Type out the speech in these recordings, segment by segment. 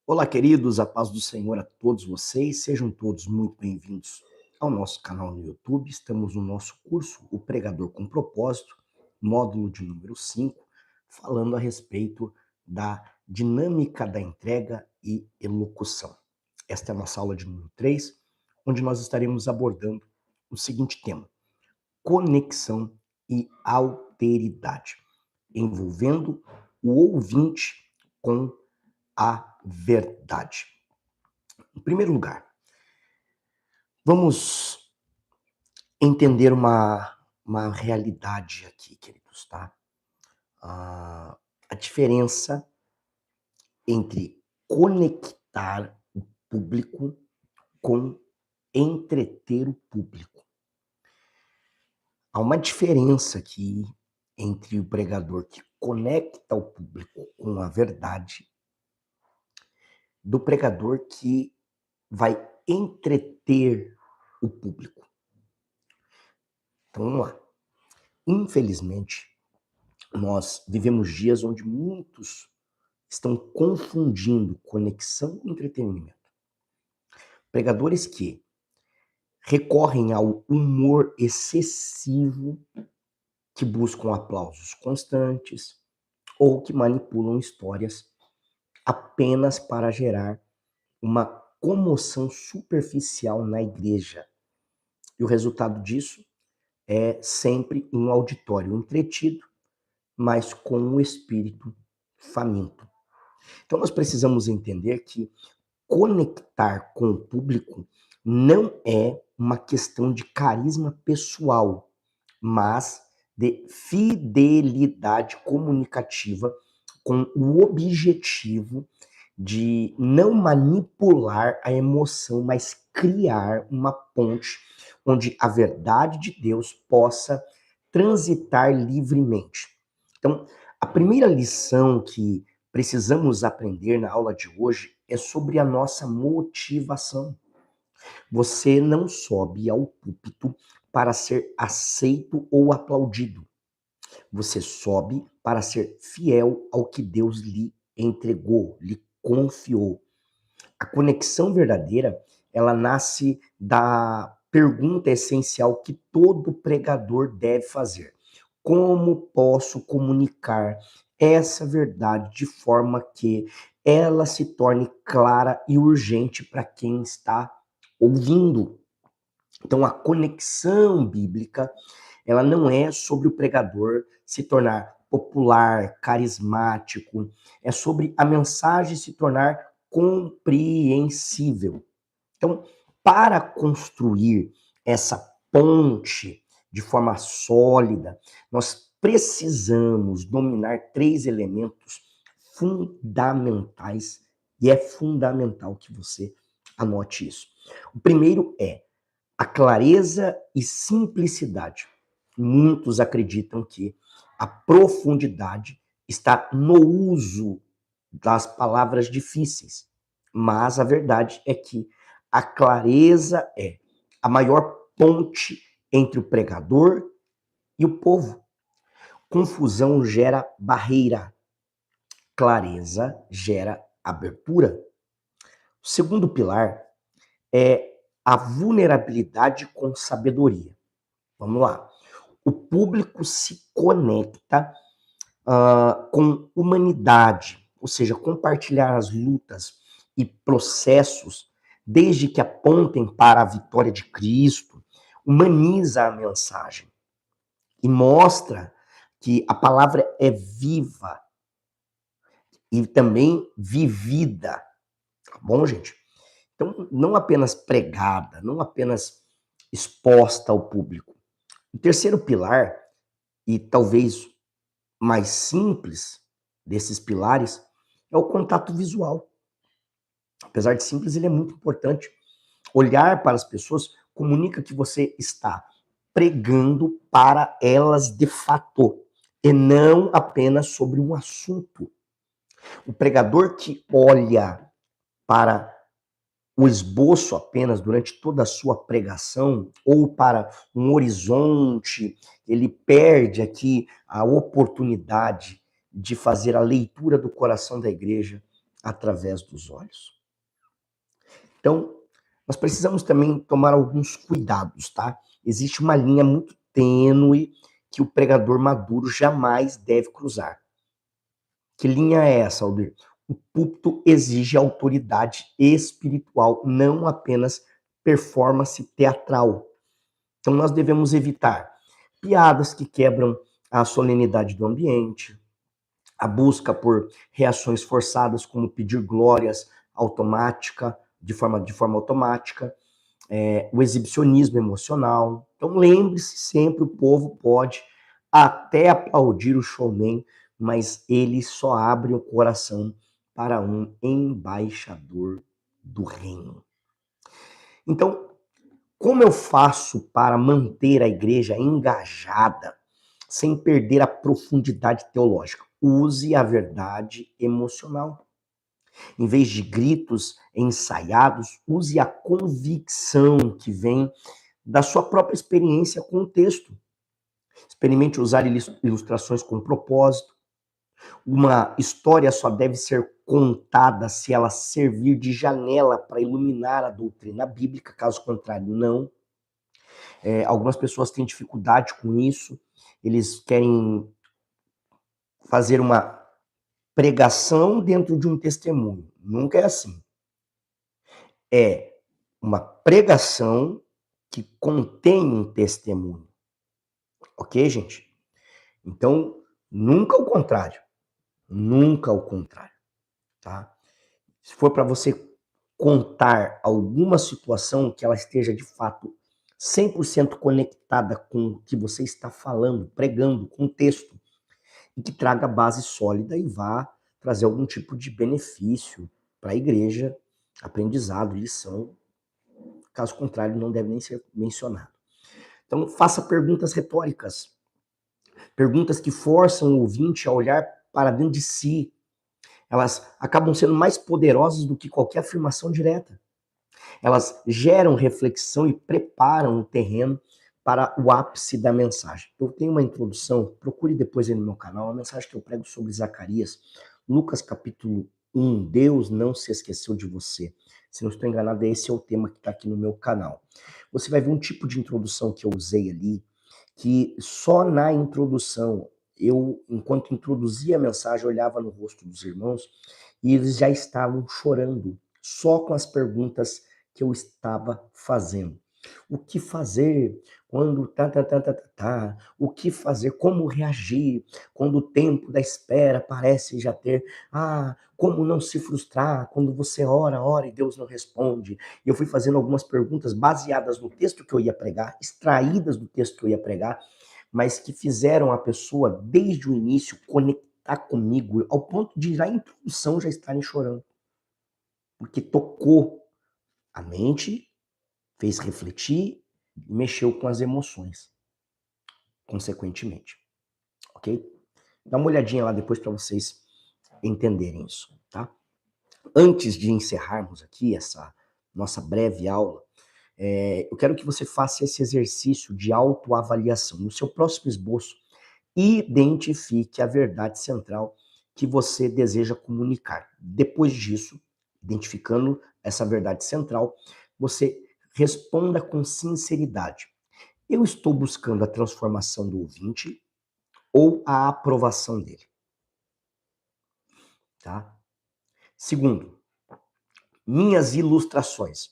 Olá, queridos, a paz do Senhor a todos vocês, sejam todos muito bem-vindos ao nosso canal no YouTube. Estamos no nosso curso O Pregador com Propósito, módulo de número 5, falando a respeito da dinâmica da entrega e elocução. Esta é a nossa aula de número 3, onde nós estaremos abordando o seguinte tema: conexão e alteridade, envolvendo o ouvinte com a verdade. Em primeiro lugar, vamos entender uma realidade aqui, queridos, tá? A diferença entre conectar o público com entreter o público. Há uma diferença aqui entre o pregador que conecta o público com a verdade do pregador que vai entreter o público. Então vamos lá. Infelizmente, nós vivemos dias onde muitos estão confundindo conexão com entretenimento. Pregadores que recorrem ao humor excessivo, que buscam aplausos constantes ou que manipulam histórias apenas para gerar uma comoção superficial na igreja. E o resultado disso é sempre um auditório entretido, mas com o espírito faminto. Então nós precisamos entender que conectar com o público não é uma questão de carisma pessoal, mas de fidelidade comunicativa com o objetivo de não manipular a emoção, mas criar uma ponte onde a verdade de Deus possa transitar livremente. Então, a primeira lição que precisamos aprender na aula de hoje é sobre a nossa motivação. Você não sobe ao púlpito para ser aceito ou aplaudido. Você sobe para ser fiel ao que Deus lhe entregou, lhe confiou. A conexão verdadeira, ela nasce da pergunta essencial que todo pregador deve fazer: como posso comunicar essa verdade de forma que ela se torne clara e urgente para quem está ouvindo? Então, a conexão bíblica, ela não é sobre o pregador se tornar popular, carismático, é sobre a mensagem se tornar compreensível. Então, para construir essa ponte de forma sólida, nós precisamos dominar 3 elementos fundamentais, e é fundamental que você anote isso. O primeiro é a clareza e simplicidade. Muitos acreditam que a profundidade está no uso das palavras difíceis, mas a verdade é que a clareza é a maior ponte entre o pregador e o povo. Confusão gera barreira, clareza gera abertura. O segundo pilar é a vulnerabilidade com sabedoria. Vamos lá. O público se conecta com humanidade, ou seja, compartilhar as lutas e processos, desde que apontem para a vitória de Cristo, humaniza a mensagem e mostra que a palavra é viva e também vivida, tá bom, gente? Então, não apenas pregada, não apenas exposta ao público. O terceiro pilar, e talvez mais simples desses pilares, é o contato visual. Apesar de simples, ele é muito importante. Olhar para as pessoas comunica que você está pregando para elas de fato, e não apenas sobre um assunto. O pregador que olha para o esboço apenas durante toda a sua pregação, ou para um horizonte, ele perde aqui a oportunidade de fazer a leitura do coração da igreja através dos olhos. Então, nós precisamos também tomar alguns cuidados, tá? Existe uma linha muito tênue que o pregador maduro jamais deve cruzar. Que linha é essa, Aldir? O púlpito exige autoridade espiritual, não apenas performance teatral. Então nós devemos evitar piadas que quebram a solenidade do ambiente, a busca por reações forçadas, como pedir glórias automática, de forma automática, o exibicionismo emocional. Então lembre-se sempre, o povo pode até aplaudir o showman, mas ele só abre o coração para um embaixador do reino. Então, como eu faço para manter a igreja engajada sem perder a profundidade teológica? Use a verdade emocional. Em vez de gritos ensaiados, use a convicção que vem da sua própria experiência com o texto. Experimente usar ilustrações com propósito. Uma história só deve ser contada se ela servir de janela para iluminar a doutrina bíblica, caso contrário, não. Algumas pessoas têm dificuldade com isso, eles querem fazer uma pregação dentro de um testemunho. Nunca é assim. É uma pregação que contém um testemunho. Ok, gente? Então, nunca o contrário. Nunca o contrário. Tá? Se for para você contar alguma situação que ela esteja de fato 100% conectada com o que você está falando, pregando, com o texto, e que traga base sólida e vá trazer algum tipo de benefício para a igreja, aprendizado, lição. Caso contrário, não deve nem ser mencionado. Então, faça perguntas retóricas. Perguntas que forçam o ouvinte a olhar para dentro de si. Elas acabam sendo mais poderosas do que qualquer afirmação direta. Elas geram reflexão e preparam o terreno para o ápice da mensagem. Eu tenho uma introdução, procure depois aí no meu canal, uma mensagem que eu prego sobre Zacarias, Lucas capítulo 1, Deus não se esqueceu de você. Se não estou enganado, esse é o tema que está aqui no meu canal. Você vai ver um tipo de introdução que eu usei ali, que só na introdução, eu, enquanto introduzia a mensagem, olhava no rosto dos irmãos e eles já estavam chorando, só com as perguntas que eu estava fazendo. O que fazer quando o que fazer, como reagir quando o tempo da espera parece já ter, como não se frustrar quando você ora, ora e Deus não responde. E eu fui fazendo algumas perguntas baseadas no texto que eu ia pregar, extraídas do texto que eu ia pregar, mas que fizeram a pessoa desde o início conectar comigo ao ponto de na introdução já estarem chorando. Porque tocou a mente, fez refletir e mexeu com as emoções, consequentemente. Ok? Dá uma olhadinha lá depois para vocês entenderem isso, tá? Antes de encerrarmos aqui essa nossa breve aula, eu quero que você faça esse exercício de autoavaliação. No seu próximo esboço, identifique a verdade central que você deseja comunicar. Depois disso, identificando essa verdade central, você responda com sinceridade. Eu estou buscando a transformação do ouvinte ou a aprovação dele? Tá? Segundo, minhas ilustrações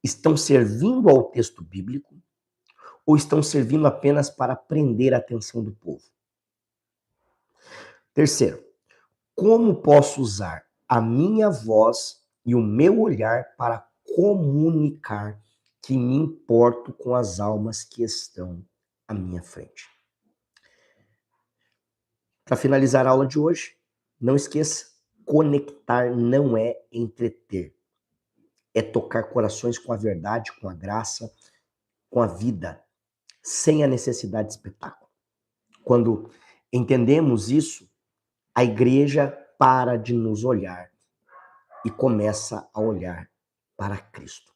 estão servindo ao texto bíblico ou estão servindo apenas para prender a atenção do povo? Terceiro, como posso usar a minha voz e o meu olhar para comunicar que me importo com as almas que estão à minha frente? Para finalizar a aula de hoje, não esqueça, conectar não é entreter. É tocar corações com a verdade, com a graça, com a vida, sem a necessidade de espetáculo. Quando entendemos isso, a igreja para de nos olhar e começa a olhar para Cristo.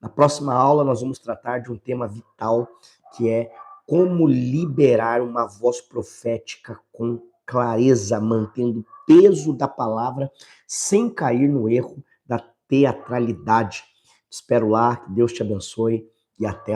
Na próxima aula, nós vamos tratar de um tema vital, que é como liberar uma voz profética com clareza, mantendo o peso da palavra, sem cair no erro da teatralidade. Espero lá, que Deus te abençoe e até